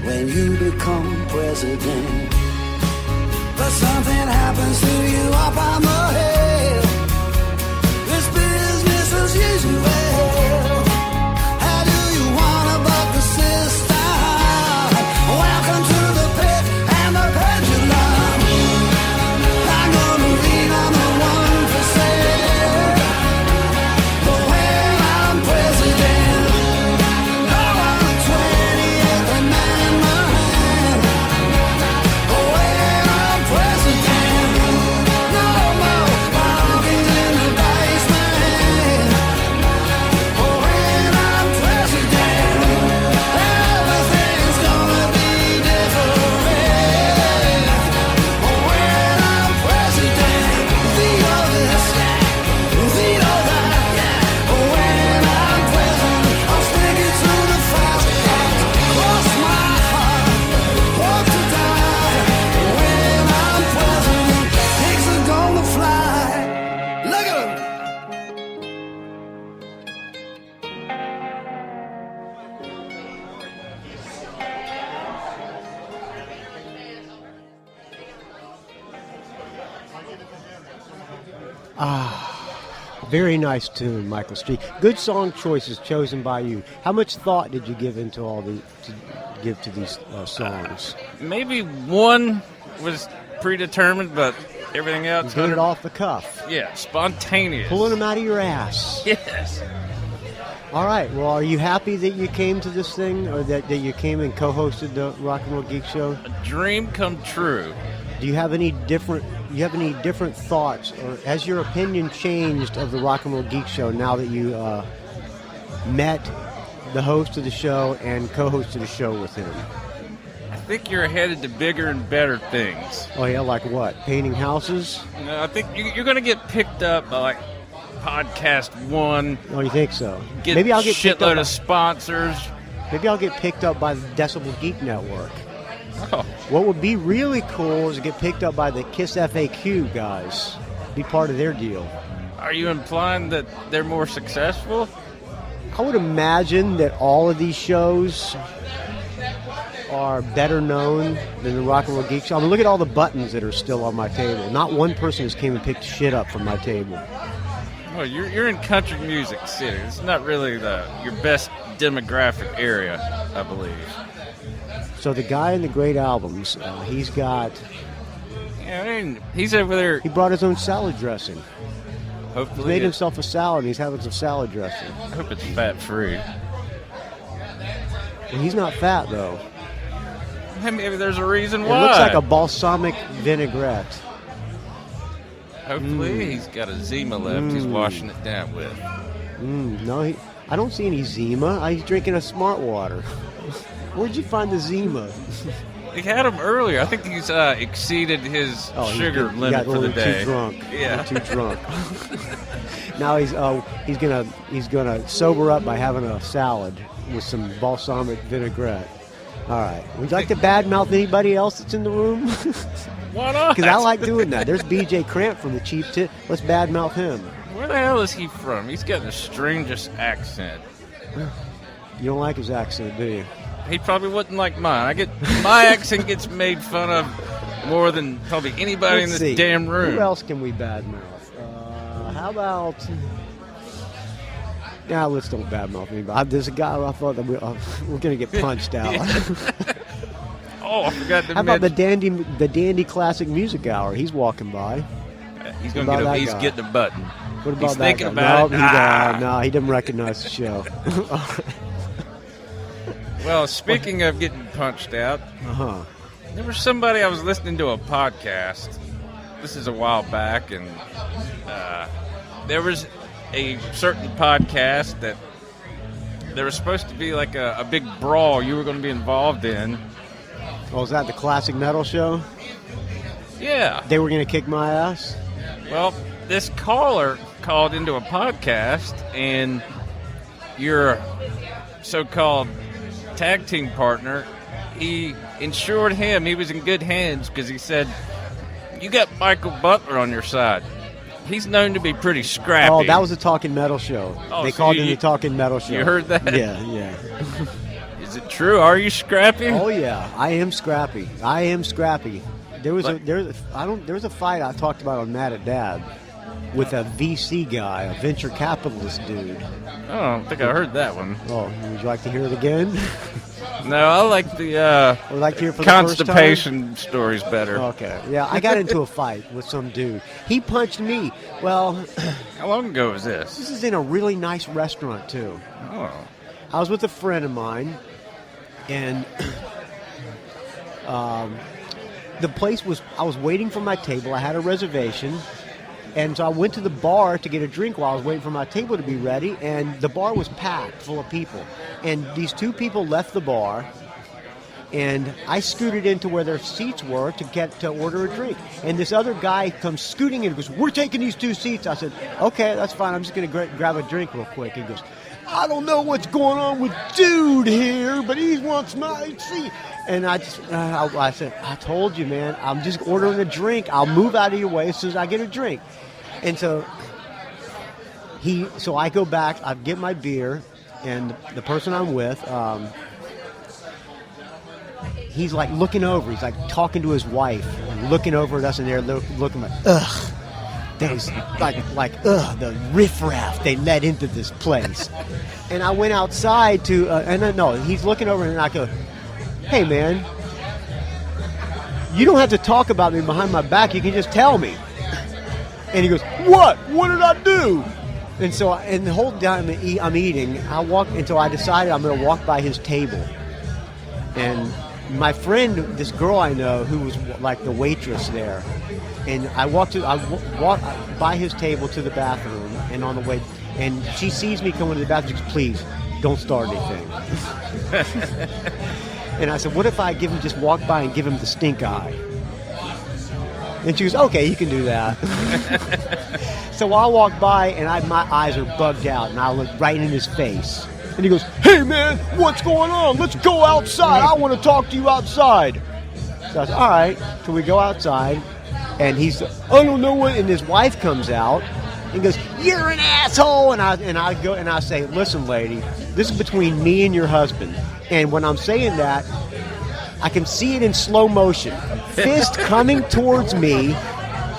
when you become president. But something happens to you up on the hill. It's business as usual. How do you wanna buck the system? Welcome to the pit and the pendulum. I'm gonna Very nice tune, Michael Street. Good song choices chosen by you. How much thought did you give into give to these songs? Maybe one was predetermined, but everything else... You did it off the cuff. Yeah, spontaneous. Pulling them out of your ass. Yes. All right. Well, are you happy that you came to this thing, or that you came and co-hosted the Rock and Roll Geek Show? A dream come true. Do you have any different thoughts, or has your opinion changed of the Rock and Roll Geek Show now that you met the host of the show and co-hosted the show with him? I think you're headed to bigger and better things. Oh yeah, like what? Painting houses? No, I think you're going to get picked up by like Podcast One. Oh, you think so? Maybe I'll get shitload of sponsors. Maybe I'll get picked up by the Decibel Geek Network. Oh. What would be really cool is to get picked up by the Kiss FAQ guys. Be part of their deal. Are you implying that they're more successful? I would imagine that all of these shows are better known than the Rock and Roll Geek Show. I mean, look at all the buttons that are still on my table. Not one person has came and picked shit up from my table. Well, you're in country music city. It's not really your best demographic area, I believe. So the guy in the great albums, he's got... Yeah, I mean, he's over there. He brought his own salad dressing. Hopefully, He made himself a salad, and he's having some salad dressing. I hope it's fat-free. Well, he's not fat, though. Maybe there's a reason It why. looks like a balsamic vinaigrette. Hopefully, he's got a Zima left he's washing it down with. No, I don't see any Zima. He's drinking a Smart Water. Where'd you find the Zima? He had him earlier. I think he's exceeded his sugar limit for the day. Too drunk. Yeah, too drunk. Now he's gonna sober up by having a salad with some balsamic vinaigrette. All right. Would you like to badmouth anybody else that's in the room? Why not? Because I like doing that. There's BJ Cramp from the Cheap Tip. Let's badmouth him. Where the hell is he from? He's got the strangest accent. You don't like his accent, do you? He probably wouldn't like mine. My accent gets made fun of more than probably anybody in this damn room. Who else can we badmouth? How about... Now let's don't badmouth anybody. There's a guy I thought that we're going to get punched out. Oh, I forgot to How about mention. the Dandy Classic Music Hour? He's walking by. He's going to He's getting a button. What about he's that thinking guy? about it. No, he didn't recognize the show. Well, speaking of getting punched out, there was somebody I was listening to a podcast. This is a while back, and there was a certain podcast that there was supposed to be like a big brawl you were going to be involved in. Oh, is that the Classic Metal Show? Yeah. They were going to kick my ass? Well, this caller called into a podcast, and your so-called tag team partner, he ensured him he was in good hands because he said, you got Michael Butler on your side. He's known to be pretty scrappy. Oh, that was a Talking Metal Show. Oh, they so called in the Talking Metal Show. You heard that? Yeah. Is it true? Are you scrappy? Oh yeah, I am scrappy. There was a fight I talked about on Mad at Dad with a VC guy, a venture capitalist dude. Oh, I don't think I heard that one. Oh, would you like to hear it again? No, I like the Would like to hear it for constipation the first time? stories better. Okay. Yeah, I got into a fight with some dude. He punched me. Well, how long ago was this? This is in a really nice restaurant too. Oh. I was with a friend of mine, and the place was, I was waiting for my table. I had a reservation, and so I went to the bar to get a drink while I was waiting for my table to be ready, and the bar was packed full of people. And these two people left the bar, and I scooted into where their seats were to order a drink. And this other guy comes scooting in and goes, we're taking these two seats. I said, okay, that's fine. I'm just going to grab a drink real quick. He goes, I don't know what's going on with dude here, but he wants my seat. And I said, I told you, man, I'm just ordering a drink. I'll move out of your way as soon as I get a drink. And so I go back, I get my beer, and the person I'm with, he's like looking over. He's like talking to his wife and looking over at us, and they're looking like, ugh. There's the riffraff they let into this place. And I went outside he's looking over and I go, hey man, you don't have to talk about me behind my back, you can just tell me. And he goes, what did I do? And so the whole time I'm eating, I walk until I decided I'm going to walk by his table. And my friend, this girl I know who was like the waitress there, and I walked by his table to the bathroom, and on the way, and she sees me coming to the bathroom. She goes, please, don't start anything. And I said, what if I just walk by and give him the stink eye? And she goes, okay, you can do that. So I walk by, and my eyes are bugged out, and I look right in his face. And he goes, hey man, what's going on? Let's go outside. I want to talk to you outside. So I said, all right. So we go outside, and he's, I don't know what, and his wife comes out and goes, you're an asshole. And I go and I say, listen, lady, this is between me and your husband. And when I'm saying that, I can see it in slow motion. Fist coming towards me,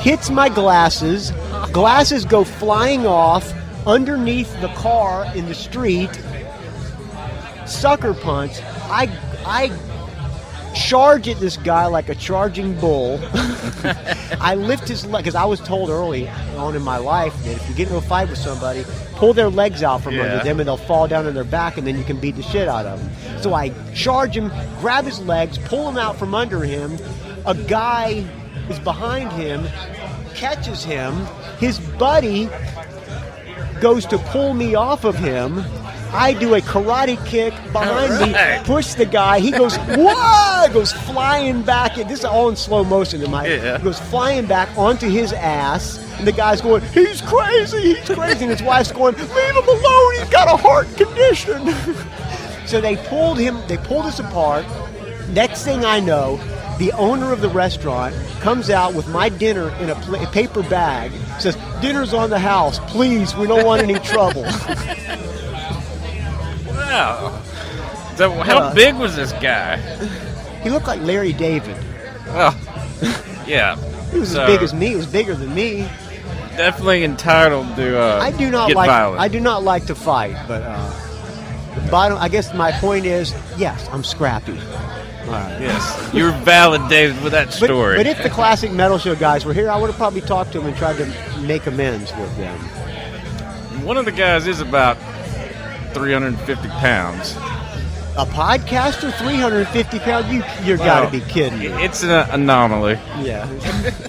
hits my glasses. Glasses go flying off underneath the car in the street. Sucker punch. I charge at this guy like a charging bull. I lift his leg, because I was told early on in my life that if you get into a fight with somebody, pull their legs out from under them and they'll fall down on their back, and then you can beat the shit out of them. So I charge him, grab his legs, pull him out from under him. A guy is behind him, catches him. His buddy goes to pull me off of him. I do a karate kick behind me, push the guy. He goes, whoa! Goes flying back. This is all in slow motion. He goes flying back onto his ass. And the guy's going, he's crazy. And his wife's going, leave him alone. He's got a heart condition. So they pulled us apart. Next thing I know, the owner of the restaurant comes out with my dinner in a paper bag, says, dinner's on the house. Please, we don't want any trouble. Wow. So how big was this guy? He looked like Larry David. Oh, yeah. He was as big as me. He was bigger than me. Definitely entitled to get violent. I do not like to fight, but I guess my point is, yes, I'm scrappy. All right. Yes, you're validated with that story. But if the Classic Metal Show guys were here, I would have probably talked to them and tried to make amends with them. One of the guys is about 350 pounds. A podcaster, 350 pounds? You're got to be kidding me. It's an anomaly. Yeah.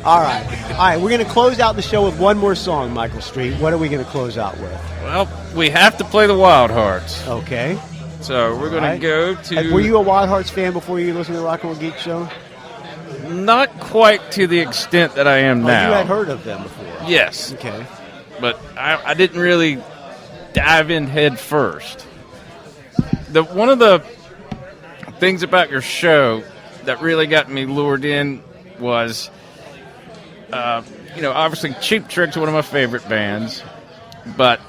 All right. We're going to close out the show with one more song, Michael Street. What are we going to close out with? Well, we have to play the Wild Hearts. Okay. So we're going to go to... Were you a Wild Hearts fan before you listened to the Rock and Roll Geek Show? Not quite to the extent that I am now. You had heard of them before? Yes. Okay. But I didn't really dive in head first. One of the things about your show that really got me lured in was, obviously Cheap Trick's one of my favorite bands, but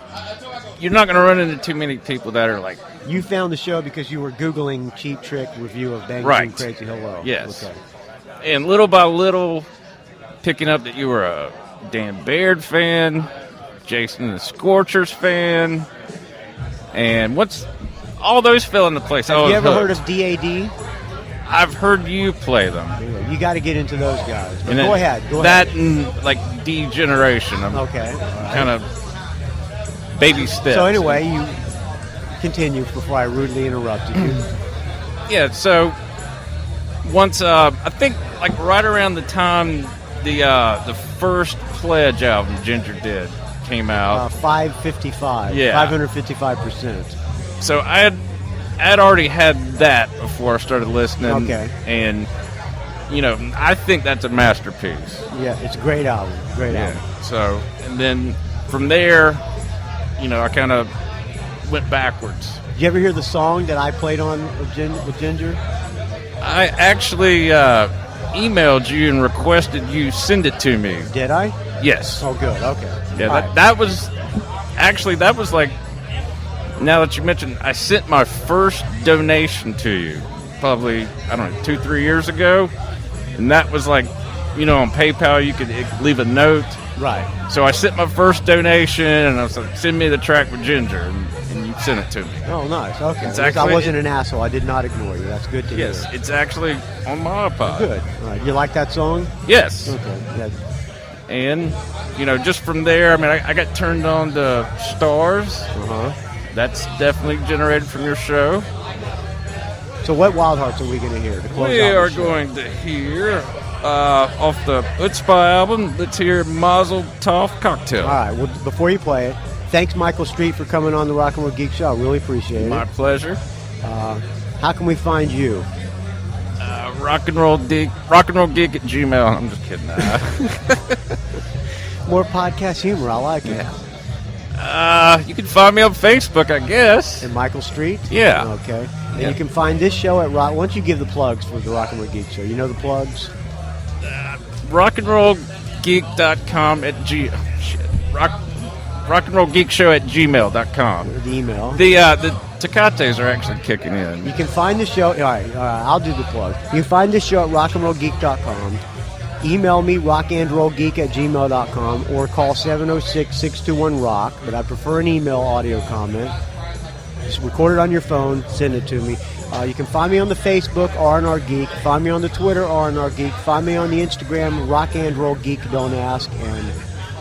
you're not going to run into too many people that are like... You found the show because you were Googling Cheap Trick review of Bang right. Crazy Hello. Yes. Okay. And little by little, picking up that you were a Dan Baird fan, Jason and the Scorchers fan, and all those fell into place. Have you ever heard of DAD? I've heard you play them. You got to get into those guys. But go ahead. That and like D-Generation. Okay. Kind of baby steps. So anyway, you continue before I rudely interrupted you. Yeah. So once I think like right around the time the first Pledge album Ginger did came out. 555. Yeah. 555%. So I had already had that before I started listening. Okay. And, I think that's a masterpiece. Yeah, it's a great album. Album. So, and then from there, I kind of went backwards. Did you ever hear the song that I played on with Ginger? I actually emailed you and requested you send it to me. Did I? Yes. Oh, good. Okay. Yeah, that was like, now that you mentioned, I sent my first donation to you probably, 2-3 years ago. And that was like on PayPal you could leave a note. Right. So I sent my first donation, and I was like, send me the track with Ginger, and you sent it to me. Oh, nice. Okay. It's I actually- wasn't an asshole. I did not ignore you. That's good to Yes, hear. it's actually on my iPod. Good. All right. You like that song? Yes. Okay. Yeah. And, just from there, I mean, I got turned on to Stars. Uh-huh. That's definitely generated from your show. So what Wild Hearts are we going to hear to close We out the are show? going to hear, off the Utzpah album, let's hear Mazel Tov Cocktail. All right. Well, before you play it, thanks, Michael Street, for coming on the Rock and Roll Geek Show. I really appreciate My it. pleasure. How can we find you? Rock and roll geek at Gmail. I'm just kidding. More podcast humor. I like it. You can find me on Facebook, I guess. And Michael Street? Yeah. Okay. And Yeah. you can find this show at Rock. Why don't you give the plugs for the Rock and Roll Geek Show? You know the plugs? rockandrollgeek.com at rockandrollgeekshow at gmail.com. The email. The Tecates are actually kicking in. You can find the show. All right, I'll do the plug. You can find the show at rockandrollgeek.com. Email me, rockandrollgeek@gmail.com, or call 706-621-ROCK, but I prefer an email audio comment. Just record it on your phone, send it to me. You can find me on the Facebook, R&R Geek. Find me on the Twitter, R&R Geek. Find me on the Instagram, Rock and Roll Geek, don't ask. And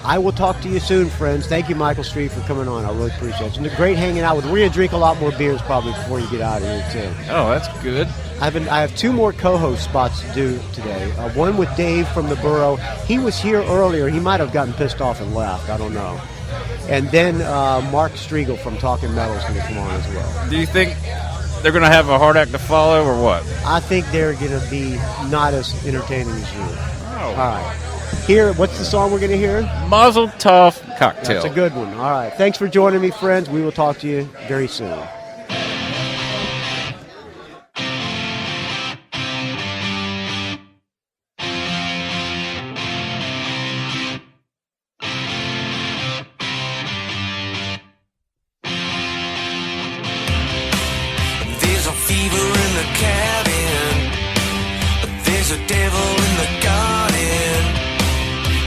I will talk to you soon, friends. Thank you, Michael Street, for coming on. I really appreciate it. It's been great hanging out with you. We're going to drink a lot more beers probably before you get out of here, too. Oh, that's good. I have two more co-host spots to do today. One with Dave from the Borough. He was here earlier. He might have gotten pissed off and left. I don't know. And then Mark Striegel from Talking Metal is going to come on as well. Do you think they're going to have a hard act to follow or what? I think they're going to be not as entertaining as you. Oh. All right. Here, what's the song we're going to hear? Mazel Tov Cocktail. That's a good one. All right. Thanks for joining me, friends. We will talk to you very soon. There's a fever in the cabin. There's a devil in the garden.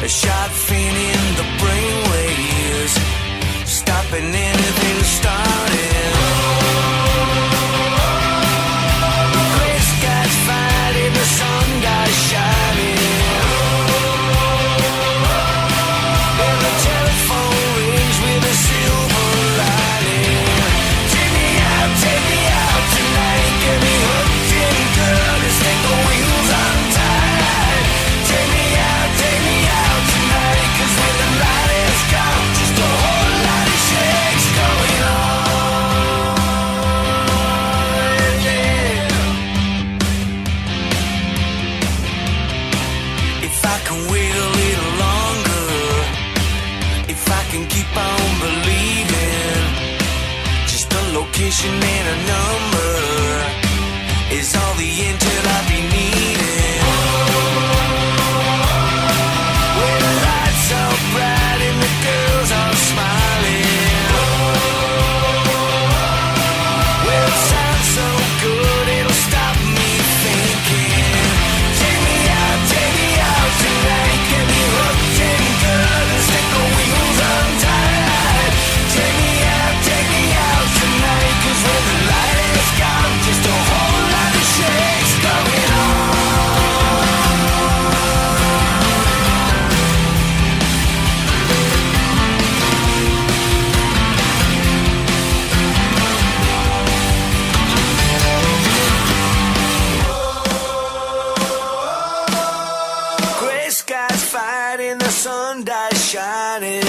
A shot fin in the brainwaves. Stopping anything starting. Gray skies fighting, the sun dies shining. And the telephone rings with a silver lining. Take me out tonight. Get me hooked in good and stick the wheels untied. Take me out tonight. 'Cause when the light is gone, just a whole lot of shakes going on. Yeah. If I can wait a little longer, if I can keep on believing, just a location and a number is all the intel I be needing. When the lights are bright and the girls are smiling, well, it sounds so good it'll stop me thinking. Take me out tonight. Get me hooked and good and stick the wheels untied. Take me out tonight. 'Cause when the light is gone, just a whole lot of shakes going on. Gray skies fighting, the sun dies shining.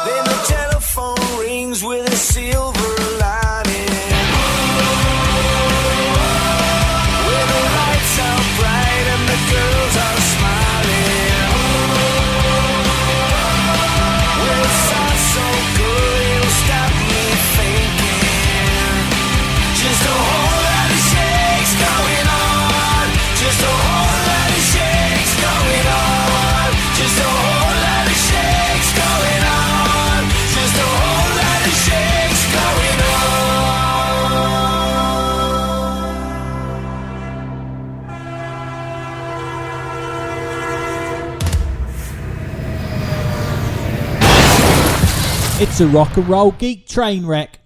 Then the telephone rings with a silver lining. When the lights are bright and the girls are smiling, well, it sounds so good it'll stop me thinking. Just a whole lot of shakes going on. Just a whole lot of shakes going on. Just It's a rock and roll geek train wreck.